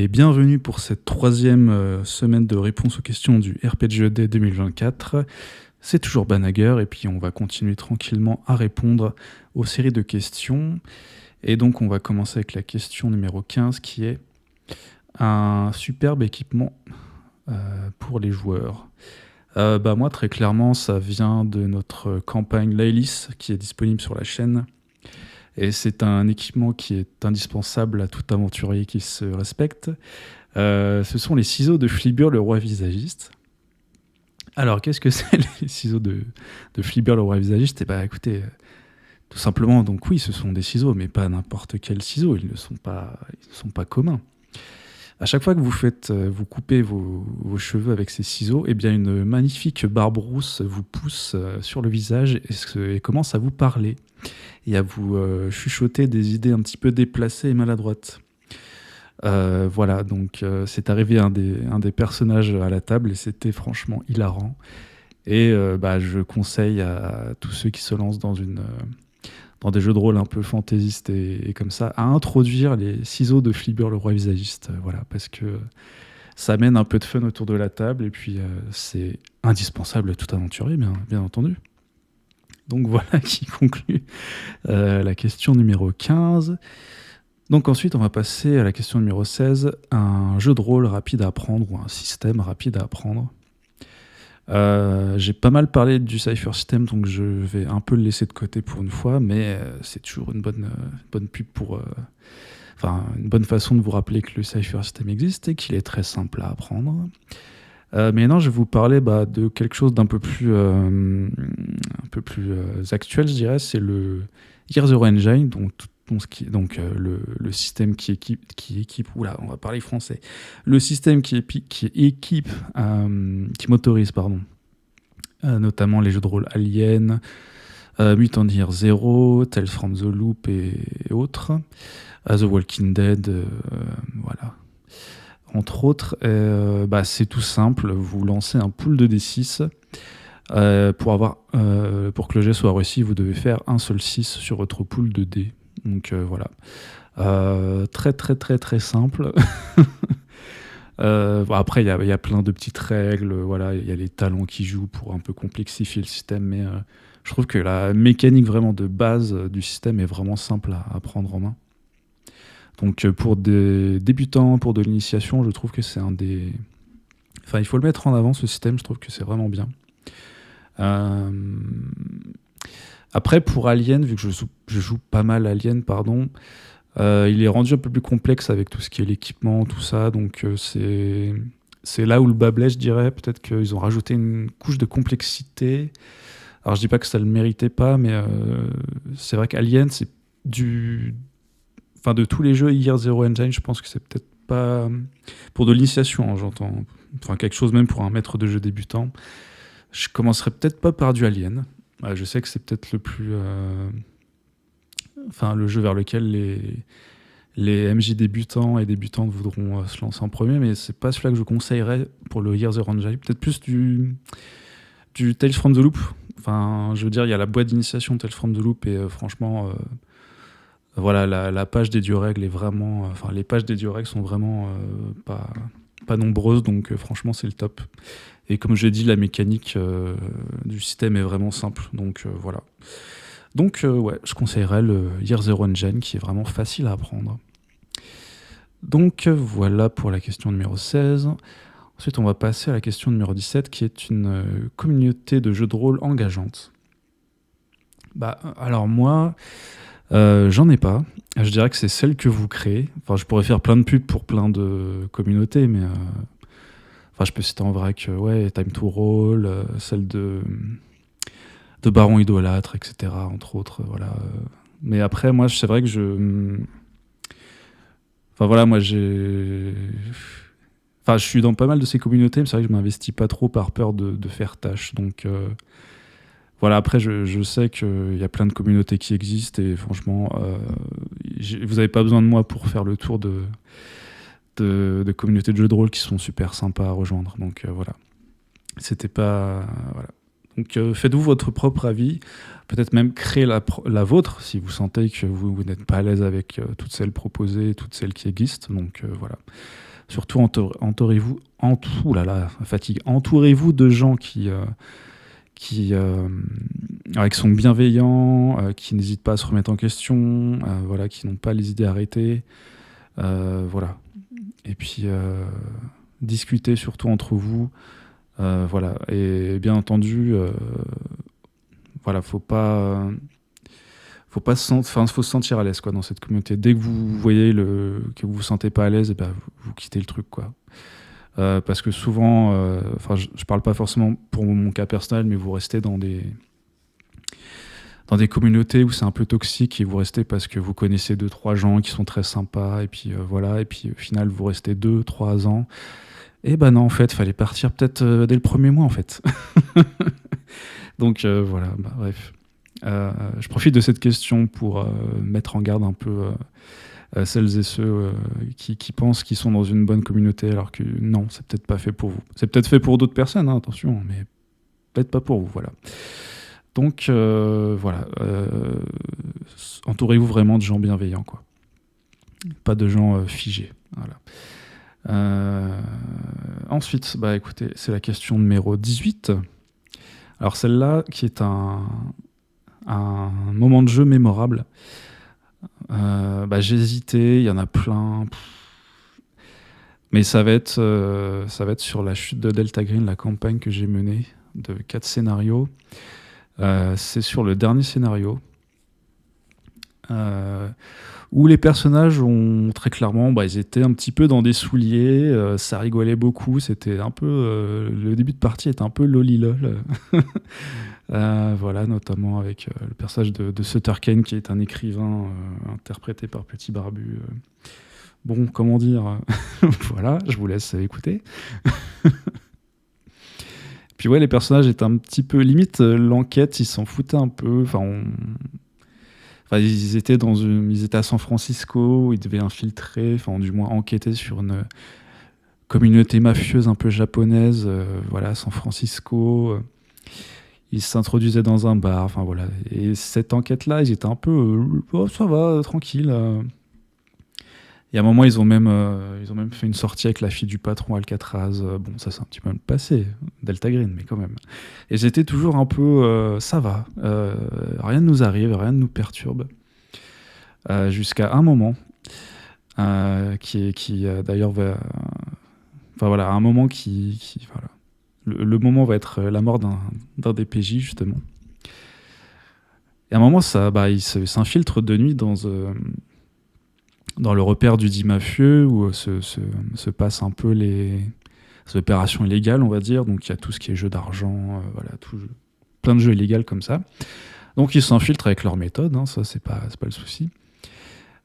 Et bienvenue pour cette troisième semaine de réponse aux questions du RPGED 2024. C'est toujours Banager et puis on va continuer tranquillement à répondre aux séries de questions. Et donc on va commencer avec la question numéro 15 qui est un superbe équipement pour les joueurs. Moi très clairement ça vient de notre campagne Laelis qui est disponible sur la chaîne. Et c'est un équipement qui est indispensable à tout aventurier qui se respecte. Ce sont les ciseaux de Flibur, le roi visagiste. Alors, qu'est-ce que c'est les ciseaux de Flibur, le roi visagiste ? Écoutez, tout simplement, donc oui, ce sont des ciseaux, mais pas n'importe quels ciseaux. Ils ne sont pas communs. À chaque fois que vous coupez vos cheveux avec ces ciseaux, eh bien une magnifique barbe rousse vous pousse sur le visage et commence à vous parler et à vous chuchoter des idées un petit peu déplacées et maladroites. Voilà, donc c'est arrivé un des personnages à la table et c'était franchement hilarant. Et je conseille à tous ceux qui se lancent dans des jeux de rôle un peu fantaisistes et comme ça, à introduire les ciseaux de Flibur, le roi visagiste. Voilà, parce que ça amène un peu de fun autour de la table et puis c'est indispensable à tout aventurier, bien entendu. Donc voilà qui conclut la question numéro 15. Donc ensuite, on va passer à la question numéro 16, un jeu de rôle rapide à apprendre ou un système rapide à apprendre. J'ai pas mal parlé du Cypher System, donc je vais un peu le laisser de côté pour une fois, mais c'est toujours une bonne pub une bonne façon de vous rappeler que le Cypher System existe et qu'il est très simple à apprendre. Mais maintenant, je vais vous parler de quelque chose d'un peu plus actuel, je dirais. C'est le Year Zero Engine, le système qui équipe. Oula, on va parler français. Le système qui motorise, notamment les jeux de rôle Alien, Mutant Year Zero, Tales from the Loop et autres, The Walking Dead, voilà. Entre autres, c'est tout simple, vous lancez un pool de D6. Pour que le jet soit réussi, vous devez faire un seul 6 sur votre pool de dés. Donc voilà. Très très très très simple. Après, il y a plein de petites règles. Voilà, il y a les talents qui jouent pour un peu complexifier le système, mais je trouve que la mécanique vraiment de base du système est vraiment simple à prendre en main. Donc pour des débutants, pour de l'initiation, je trouve que c'est il faut le mettre en avant, ce système, je trouve que c'est vraiment bien. Après, pour Alien, vu que je joue pas mal Alien, il est rendu un peu plus complexe avec tout ce qui est l'équipement, tout ça, donc c'est là où le bas blesse, je dirais. Peut-être qu'ils ont rajouté une couche de complexité. Alors je dis pas que ça le méritait pas, mais c'est vrai qu'Alien, c'est de tous les jeux Year Zero Engine, je pense que c'est peut-être pas pour de l'initiation, j'entends. Enfin, quelque chose même pour un maître de jeu débutant. Je commencerai peut-être pas par du Alien. Je sais que c'est peut-être le jeu vers lequel les MJ débutants et débutantes voudront se lancer en premier, mais c'est pas celui-là que je conseillerais pour le Year Zero Engine. Peut-être plus du Tales from the Loop. Enfin, je veux dire, il y a la boîte d'initiation Tales from the Loop et franchement, voilà, la page des dieux règles est vraiment... les pages des dieux règles sont vraiment pas nombreuses, donc franchement, c'est le top. Et comme je l'ai dit, la mécanique du système est vraiment simple, donc voilà. Donc je conseillerais le Year Zero Engine qui est vraiment facile à apprendre. Donc voilà pour la question numéro 16. Ensuite, on va passer à la question numéro 17 qui est une communauté de jeux de rôle engageante. Alors moi, j'en ai pas. Je dirais que c'est celle que vous créez. Enfin, je pourrais faire plein de pubs pour plein de communautés, mais... je peux citer en vrac, Time to Roll, celle de Baron Idolâtre, etc., entre autres, voilà. Mais après, moi, c'est vrai que je suis dans pas mal de ces communautés, mais c'est vrai que je m'investis pas trop par peur de faire tâche. Donc, voilà, après, je sais qu'il y a plein de communautés qui existent, et franchement, vous n'avez pas besoin de moi pour faire le tour de communautés de jeux de rôle qui sont super sympas à rejoindre. Donc voilà. C'était pas... voilà. Donc faites-vous votre propre avis. Peut-être même créer la vôtre si vous sentez que vous n'êtes pas à l'aise avec toutes celles proposées, toutes celles qui existent. Donc voilà. Surtout entourez-vous de gens qui sont bienveillants, qui n'hésitent pas à se remettre en question, voilà, qui n'ont pas les idées arrêtées, voilà. Et puis discutez surtout entre vous, voilà. Et bien entendu, voilà, faut se sentir à l'aise quoi dans cette communauté. Dès que vous voyez que vous vous sentez pas à l'aise, et ben, vous quittez le truc quoi. Parce que souvent, je parle pas forcément pour mon cas personnel, mais vous restez dans des communautés où c'est un peu toxique et vous restez parce que vous connaissez 2-3 gens qui sont très sympas et puis voilà, et puis au final vous restez 2-3 ans. Et ben non, en fait, fallait partir peut-être dès le premier mois en fait. Donc voilà, bah, bref. Je profite de cette question pour mettre en garde un peu celles et ceux qui pensent qu'ils sont dans une bonne communauté alors que non, c'est peut-être pas fait pour vous. C'est peut-être fait pour d'autres personnes, hein, attention, mais peut-être pas pour vous, voilà. Donc voilà, entourez-vous vraiment de gens bienveillants, quoi. Pas de gens figés, voilà. Ensuite, bah écoutez, c'est la question numéro 18. Alors celle-là, qui est un moment de jeu mémorable. J'ai hésité, il y en a plein. Mais ça va être sur la chute de Delta Green, la campagne que j'ai menée de 4 scénarios. C'est sur le dernier scénario où les personnages ont très clairement, ils étaient un petit peu dans des souliers, ça rigolait beaucoup, c'était un peu le début de partie était un peu lolilol. Voilà, notamment avec le personnage de Sutter Kane qui est un écrivain interprété par Petit Barbu. Bon, comment dire voilà, je vous laisse écouter. Puis ouais, les personnages étaient un petit peu limite l'enquête, ils s'en foutaient un peu. Ils étaient à San Francisco, où ils devaient infiltrer, du moins enquêter sur une communauté mafieuse un peu japonaise, voilà, San Francisco. Ils s'introduisaient dans un bar, voilà. Et cette enquête-là, ils étaient un peu, ça va, tranquille. Et à un moment, ils ont même fait une sortie avec la fille du patron Alcatraz. Bon, ça c'est un petit peu le passé, Delta Green, mais quand même. Et j'étais toujours un peu, ça va, rien ne nous arrive, rien ne nous perturbe. Jusqu'à un moment, qui d'ailleurs va... voilà, un moment voilà. Le moment va être la mort d'un des PJ, justement. Et à un moment, il s'infiltre de nuit dans le repère du dit mafieux, où se passent un peu les opérations illégales, on va dire. Donc il y a tout ce qui est jeu d'argent, voilà, plein de jeux illégaux comme ça. Donc ils s'infiltrent avec leur méthode, hein, ça c'est pas le souci.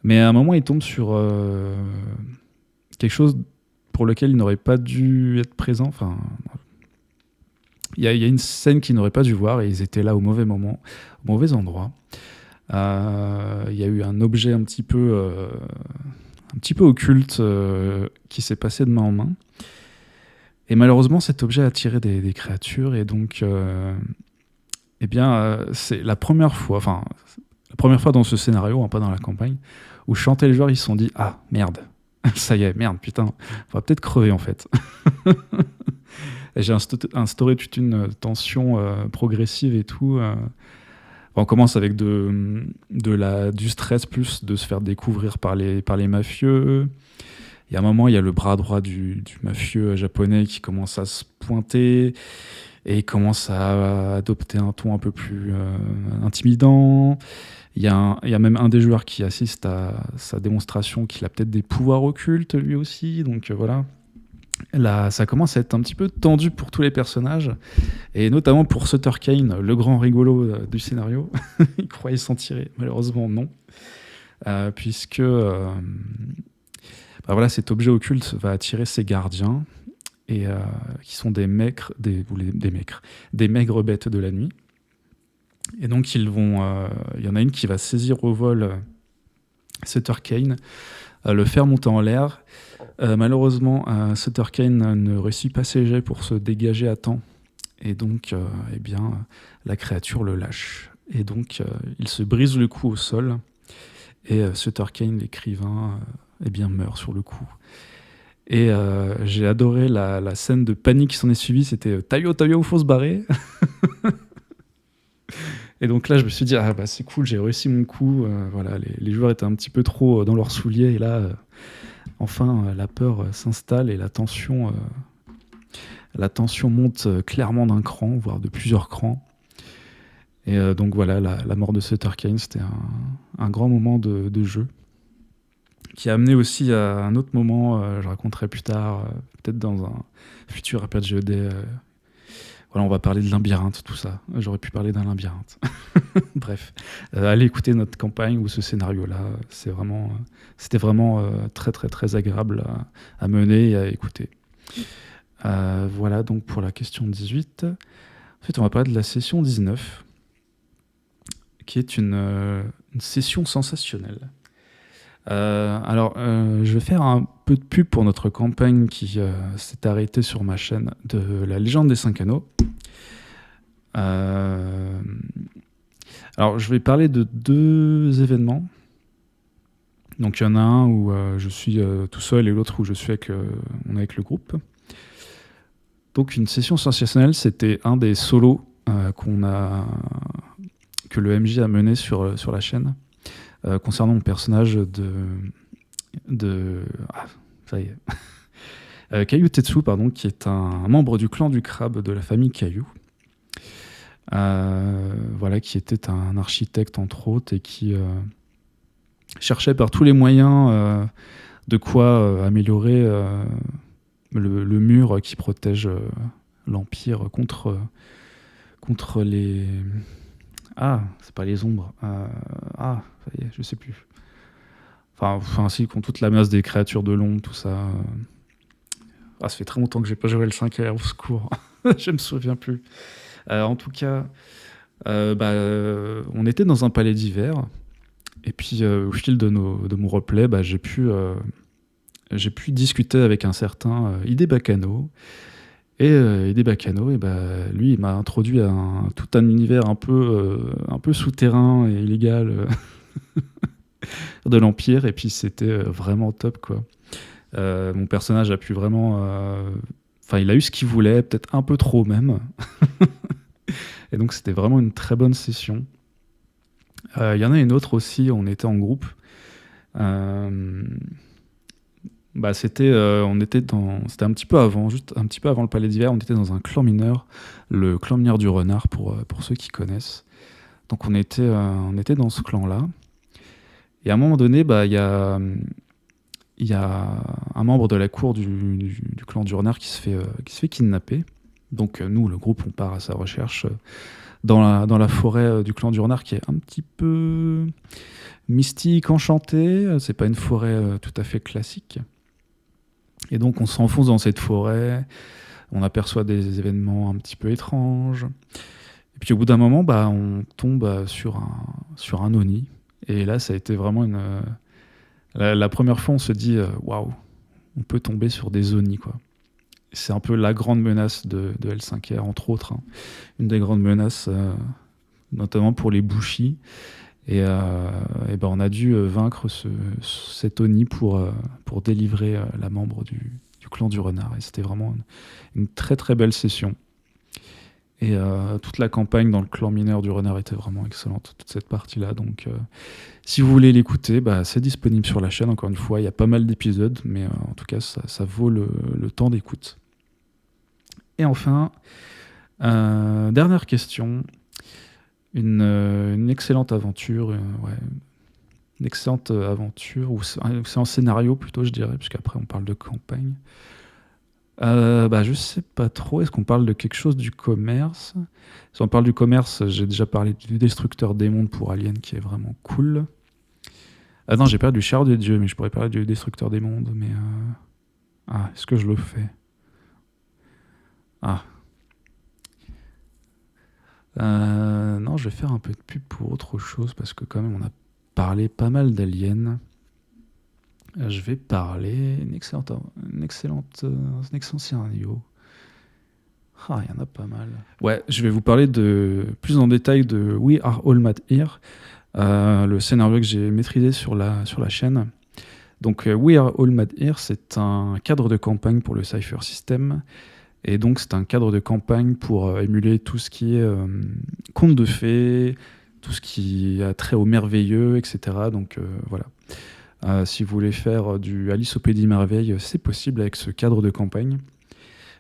Mais à un moment, ils tombent sur quelque chose pour lequel ils n'auraient pas dû être présents. Il y a une scène qu'ils n'auraient pas dû voir et ils étaient là au mauvais moment, au mauvais endroit. Il y a eu un objet un petit peu occulte qui s'est passé de main en main. Et malheureusement, cet objet a attiré des créatures. Et donc, c'est la première fois dans ce scénario, hein, pas dans la campagne, où Chantal et le joueur, ils se sont dit « Ah, merde, ça y est, merde, putain, on va peut-être crever en fait. » Et j'ai instauré toute une tension progressive et tout. On commence avec du stress plus de se faire découvrir par les mafieux. Et à un moment, il y a le bras droit du mafieux japonais qui commence à se pointer et il commence à adopter un ton un peu plus intimidant. Il y a même un des joueurs qui assiste à sa démonstration qu'il a peut-être des pouvoirs occultes lui aussi. Donc voilà. Là, ça commence à être un petit peu tendu pour tous les personnages, et notamment pour Sutter Kane, le grand rigolo du scénario. Il croyait s'en tirer, malheureusement non. Puisque cet objet occulte va attirer ses gardiens, et qui sont des maigres bêtes de la nuit. Et donc il y en a une qui va saisir au vol Sutter Kane, le faire monter en l'air. Malheureusement, Sutter Kane ne réussit pas ses jets pour se dégager à temps. Et donc, la créature le lâche. Et donc, il se brise le cou au sol. Et Sutter Kane, l'écrivain, meurt sur le coup. Et j'ai adoré la scène de panique qui s'en est suivie. C'était Tayo, Tayo, faut se barrer. Et donc là, je me suis dit, ah bah c'est cool, j'ai réussi mon coup. Voilà, les joueurs étaient un petit peu trop dans leurs souliers. Et là, enfin, la peur s'installe et la tension monte clairement d'un cran, voire de plusieurs crans. Et donc voilà, la mort de Sutter Kane, c'était un grand moment de jeu qui a amené aussi à un autre moment, je raconterai plus tard, peut-être dans un futur RPG. Voilà, on va parler de labyrinthe, tout ça. J'aurais pu parler d'un labyrinthe. Bref, allez écouter notre campagne ou ce scénario-là. C'était vraiment très très très agréable à mener et à écouter. Voilà donc pour la question 18. Ensuite, on va parler de la session 19, qui est une session sensationnelle. Alors, je vais faire un peu de pub pour notre campagne qui s'est arrêtée sur ma chaîne de la Légende des 5 Anneaux. Alors, je vais parler de 2 événements. Donc, il y en a un où je suis tout seul et l'autre où je suis avec le groupe. Donc, une session sensationnelle, c'était un des solos que le MJ a mené sur la chaîne. Concernant mon personnage ça y est. Caillou Tetsu, qui est un membre du clan du crabe de la famille Caillou. Voilà, qui était un architecte entre autres et qui cherchait par tous les moyens de quoi améliorer le mur qui protège l'Empire contre les... Ah, c'est pas les ombres. Ça y est, je sais plus. Enfin, si, contre toute la masse des créatures de l'ombre, tout ça. Ça fait très longtemps que j'ai pas joué le 5R, au secours. Je me souviens plus. En tout cas, on était dans un palais d'hiver. Et puis, au fil de mon replay, j'ai pu discuter avec un certain Hide Bakano. Et Hide Bakano, lui, il m'a introduit à tout un univers un peu souterrain et illégal de l'Empire. Et puis, c'était vraiment top, quoi. Mon personnage a pu vraiment... il a eu ce qu'il voulait, peut-être un peu trop même. Et donc, c'était vraiment une très bonne session. Il y en a une autre aussi, on était en groupe. C'était un petit peu avant, juste un petit peu avant le palais d'hiver, on était dans un clan mineur, le clan mineur du renard pour ceux qui connaissent. Donc on était dans ce clan-là. Et à un moment donné, il y a un membre de la cour du clan du renard qui se fait kidnapper. Donc nous, le groupe, on part à sa recherche dans la forêt du clan du renard qui est un petit peu mystique, enchantée. C'est pas une forêt tout à fait classique. Et donc on s'enfonce dans cette forêt, on aperçoit des événements un petit peu étranges. Et puis au bout d'un moment, on tombe sur un Oni. Et là, ça a été vraiment la première fois, on se dit waouh, on peut tomber sur des Oni, quoi. C'est un peu la grande menace de L5R, entre autres. Hein. Une des grandes menaces, notamment pour les Bushi. Et on a dû vaincre cet Oni pour délivrer la membre du clan du renard. Et c'était vraiment une très très belle session. Et toute la campagne dans le clan mineur du renard était vraiment excellente, toute cette partie-là. Donc si vous voulez l'écouter, c'est disponible sur la chaîne. Encore une fois, il y a pas mal d'épisodes, mais en tout cas, ça vaut le temps d'écoute. Et enfin, dernière question. Une excellente aventure, une excellente aventure, ou c'est un scénario plutôt, je dirais, puisqu'après on parle de campagne. Je sais pas trop, est-ce qu'on parle de quelque chose du commerce ? Si on parle du commerce, j'ai déjà parlé du Destructeur des mondes pour Alien, qui est vraiment cool. Ah non, j'ai parlé du Char des dieux, mais je pourrais parler du Destructeur des mondes, mais... est-ce que je le fais ? Non, je vais faire un peu de pub pour autre chose, parce que quand même, on a parlé pas mal d'aliens. Je vais parler un excellent scénario. Il y en a pas mal. Ouais, je vais vous parler plus en détail de We Are All Mad Here, le scénario que j'ai maîtrisé sur la chaîne. Donc We Are All Mad Here, c'est un cadre de campagne pour le Cypher System. Et donc c'est un cadre de campagne pour émuler tout ce qui est conte de fées, tout ce qui a trait au merveilleux, etc. Donc voilà. Si vous voulez faire du Alice au Pays des Merveilles, c'est possible avec ce cadre de campagne.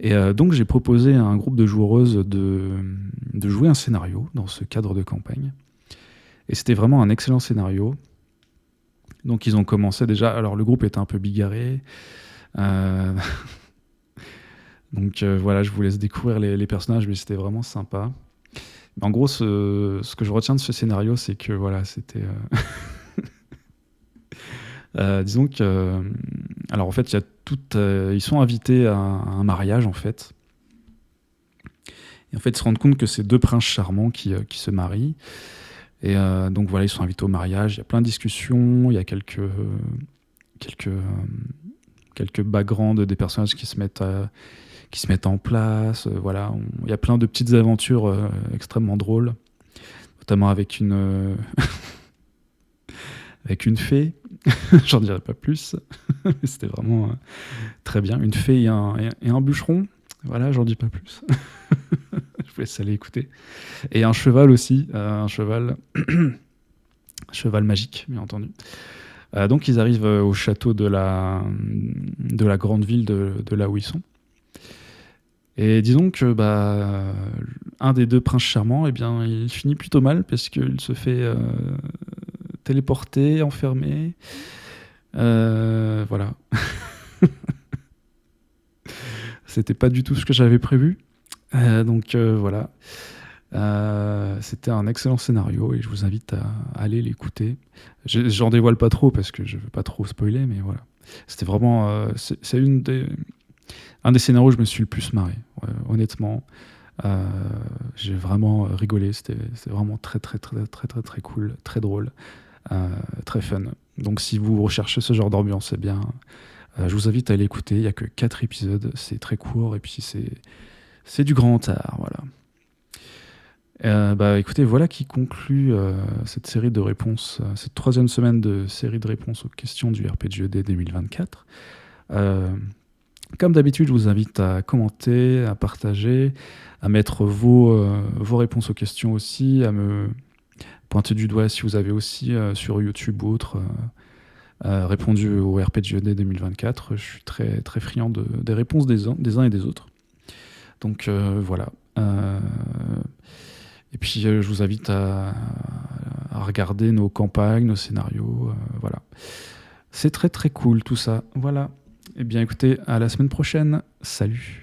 Et donc j'ai proposé à un groupe de joueuses de jouer un scénario dans ce cadre de campagne. Et c'était vraiment un excellent scénario. Donc ils ont commencé déjà... Alors le groupe était un peu bigarré. Donc voilà, je vous laisse découvrir les personnages, mais c'était vraiment sympa. En gros, ce que je retiens de ce scénario, c'est que voilà, c'était... disons que... alors en fait, il y a ils sont invités à un mariage, en fait. Et en fait, ils se rendent compte que c'est deux princes charmants qui se marient. Et donc voilà, ils sont invités au mariage. Il y a plein de discussions, il y a quelques backgrounds des personnages qui se mettent en place. Voilà, il y a plein de petites aventures extrêmement drôles, notamment avec une fée. J'en dirai pas plus. Mais c'était vraiment très bien. Une fée et un bûcheron. Voilà, j'en dis pas plus. Je vous laisse aller écouter. Et un cheval aussi, un cheval magique, bien entendu. Donc ils arrivent au château de la grande ville de là où ils sont. Et disons que un des deux princes charmants, eh bien, il finit plutôt mal parce qu'il se fait téléporter, enfermer. Voilà. C'était pas du tout ce que j'avais prévu. Donc voilà. C'était un excellent scénario et je vous invite à aller l'écouter. J'en dévoile pas trop parce que je veux pas trop spoiler, mais voilà. C'était vraiment... c'est un des scénarios où je me suis le plus marré, honnêtement. J'ai vraiment rigolé. C'était vraiment très, très, très, très, très, très cool, très drôle, très fun. Donc si vous recherchez ce genre d'ambiance, eh bien, je vous invite à l'écouter. Il n'y a que 4 épisodes, c'est très court et puis c'est du grand art, voilà. Écoutez, voilà qui conclut cette série de réponses, cette 3e semaine de série de réponses aux questions du RPGED 2024. Comme d'habitude, je vous invite à commenter, à partager, à mettre vos réponses aux questions aussi, à me pointer du doigt si vous avez aussi sur YouTube ou autre répondu au RPGED 2024. Je suis très, très friand des réponses des uns et des autres. Donc voilà. Et puis je vous invite à regarder nos campagnes, nos scénarios. Voilà. C'est très très cool tout ça. Voilà. Eh bien écoutez, à la semaine prochaine. Salut.